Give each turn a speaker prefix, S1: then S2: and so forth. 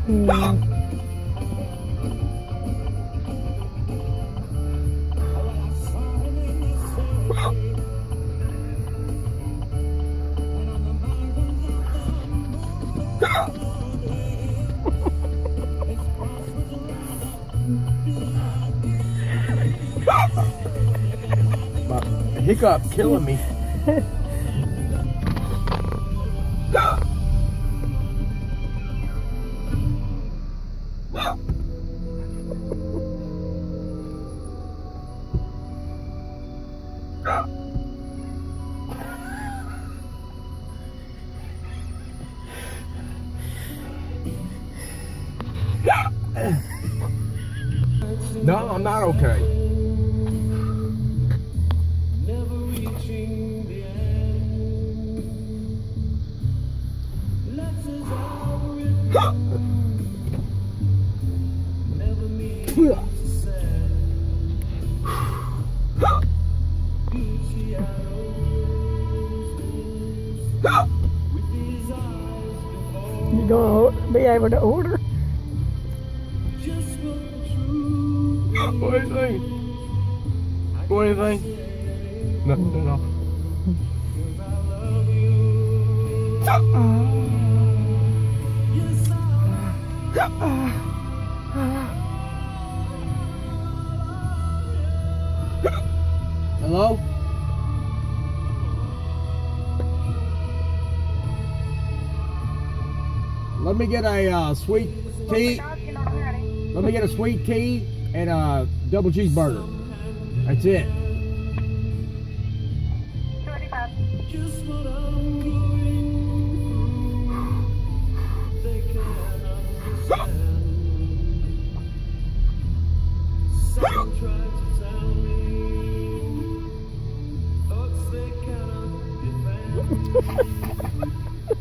S1: My hiccup killing me. No, I'm not okay.
S2: You gonna be able to order?
S1: What do you think? What do you think? Nothing at all. Hello? Let me get a sweet tea. Let me get a sweet tea and a double cheeseburger. That's it.